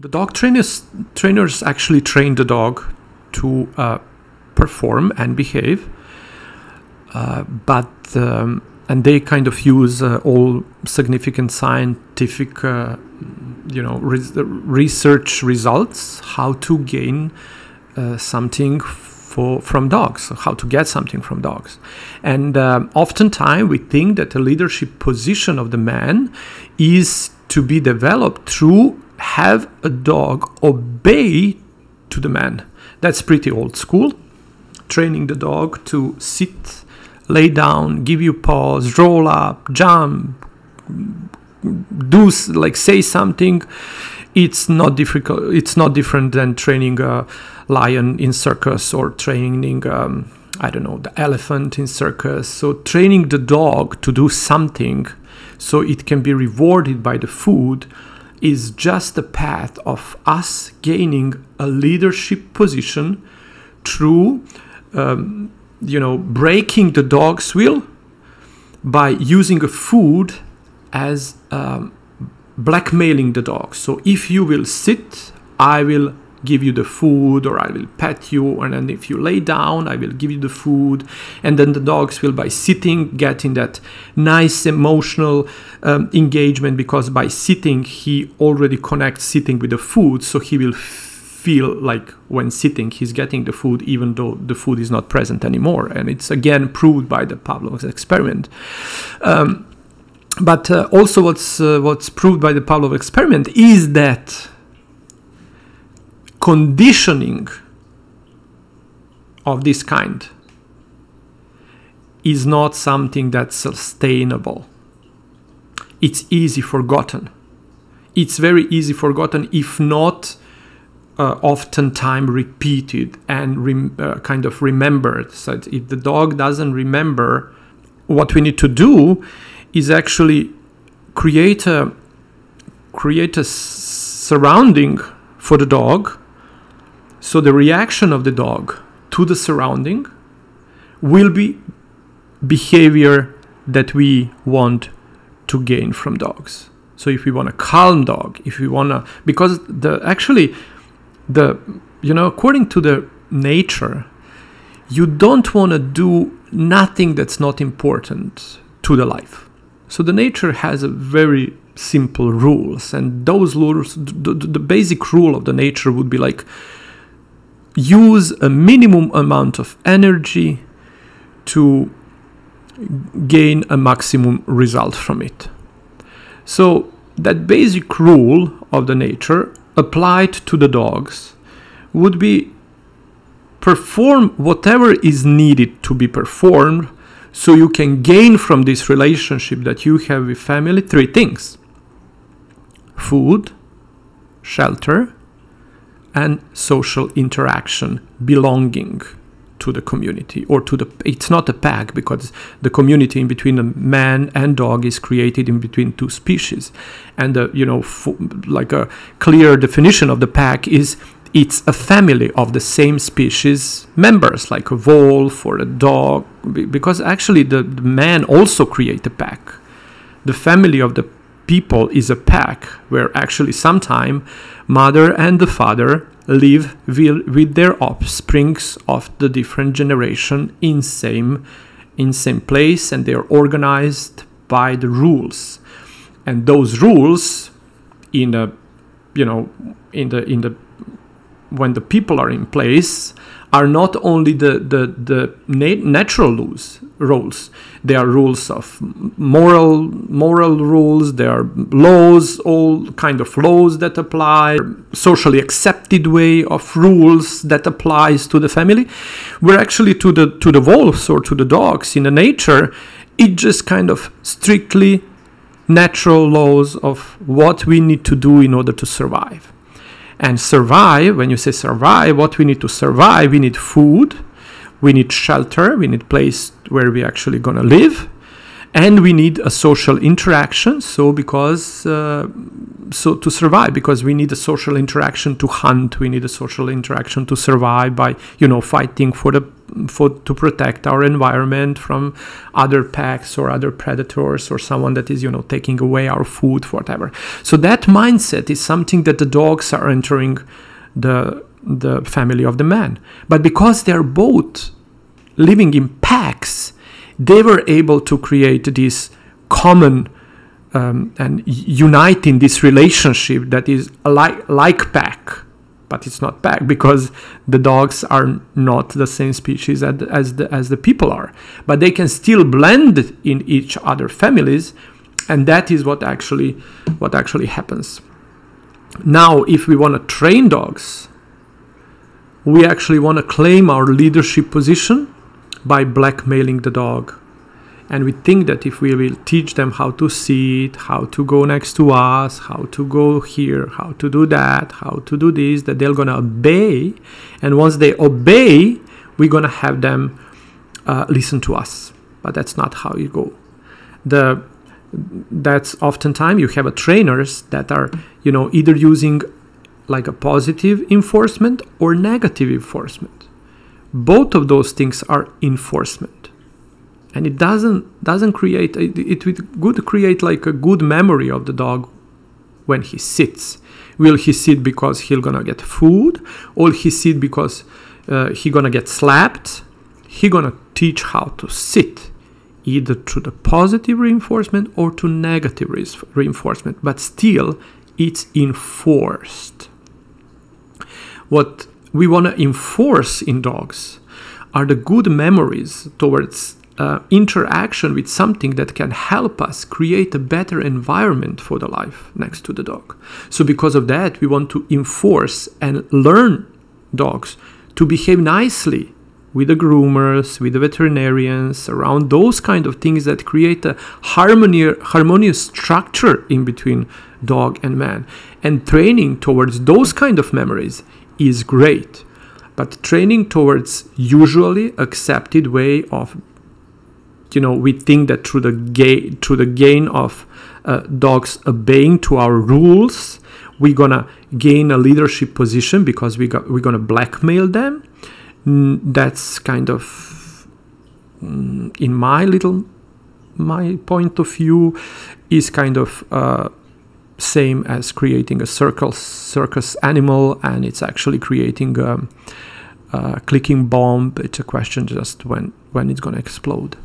The dog trainers actually train the dog to perform and behave, and they kind of use all significant scientific, research results how to gain something from dogs, how to get something from dogs. And oftentimes we think that the leadership position of the man is to be developed through have a dog obey to the man. That's pretty old school. Training the dog to sit, lay down, give you paws, roll up, jump, say something. It's not difficult. It's not different than training a lion in circus or training, the elephant in circus. So training the dog to do something so it can be rewarded by the food is just a path of us gaining a leadership position through, breaking the dog's will by using a food as blackmailing the dog. So if you will sit, I will give you the food, or I will pet you, and then if you lay down, I will give you the food. And then the dogs will, by sitting, get in that nice emotional engagement, because by sitting he already connects sitting with the food, so he will feel like when sitting he's getting the food, even though the food is not present anymore. And it's again proved by the Pavlov's experiment. But also what's proved by the Pavlov experiment is that conditioning of this kind is not something that's sustainable. It's easy forgotten. It's very easy forgotten, if not oftentimes repeated and kind of remembered. So if the dog doesn't remember, what we need to do is actually create a surrounding for the dog. So the reaction of the dog to the surrounding will be behavior that we want to gain from dogs. So if we want a calm dog, if we want to, because according to the nature, you don't want to do nothing that's not important to the life. So the nature has a very simple rules, and those rules, the basic rule of the nature would be like, use a minimum amount of energy to gain a maximum result from it. So that basic rule of the nature applied to the dogs would be perform whatever is needed to be performed, so you can gain from this relationship that you have with family 3 things: food, shelter, and social interaction, belonging to the community, or it's not a pack, because the community in between a man and dog is created in between 2 species. And like a clear definition of the pack is it's a family of the same species members, like a wolf or a dog, because actually the man also create a pack. The family of the people is a pack, where actually sometime mother and the father live with their offsprings of the different generation in same place, and they are organized by the rules. And those rules when the people are in place, are not only the natural rules. They are rules of moral rules. There are laws, all kind of laws that apply, socially accepted way of rules that applies to the family. Where actually to the wolves or to the dogs in the nature, it just kind of strictly natural laws of what we need to do in order to survive. And survive, when you say survive, what we need to survive, we need food, we need shelter, we need place where we actually gonna live, And we need a social interaction, so to survive, because we need a social interaction to hunt, we need a social interaction to survive by, fighting to protect our environment from other packs or other predators or someone that is, taking away our food, whatever. So that mindset is something that the dogs are entering the family of the man. But because they're both living in packs, they were able to create this common and unite in this relationship that is like pack, but it's not pack, because the dogs are not the same species as the people are. But they can still blend in each other families, and that is what actually happens. Now, if we want to train dogs, we actually want to claim our leadership position by blackmailing the dog. And we think that if we will teach them how to sit, how to go next to us, how to go here, how to do that, how to do this, that they're going to obey. And once they obey, we're going to have them listen to us. But that's not how you go. That's oftentimes you have trainers that are, either using like a positive enforcement or negative enforcement. Both of those things are enforcement, and it doesn't create. It would create like a good memory of the dog when he sits. Will he sit because he's gonna get food, or he sit because he's gonna get slapped? He's gonna teach how to sit, either through the positive reinforcement or to negative reinforcement. But still, it's enforced. What we want to enforce in dogs are the good memories towards interaction with something that can help us create a better environment for the life next to the dog. So because of that, we want to enforce and learn dogs to behave nicely with the groomers, with the veterinarians, around those kind of things that create a harmonious structure in between dog and man. And training towards those kind of memories is great, but training towards usually accepted way of, we think that through the gain of dogs obeying to our rules, we're gonna gain a leadership position because we're gonna blackmail them. That's kind of, in my point of view, is kind of same as creating a circus animal, and it's actually creating a clicking bomb. It's a question just when it's going to explode.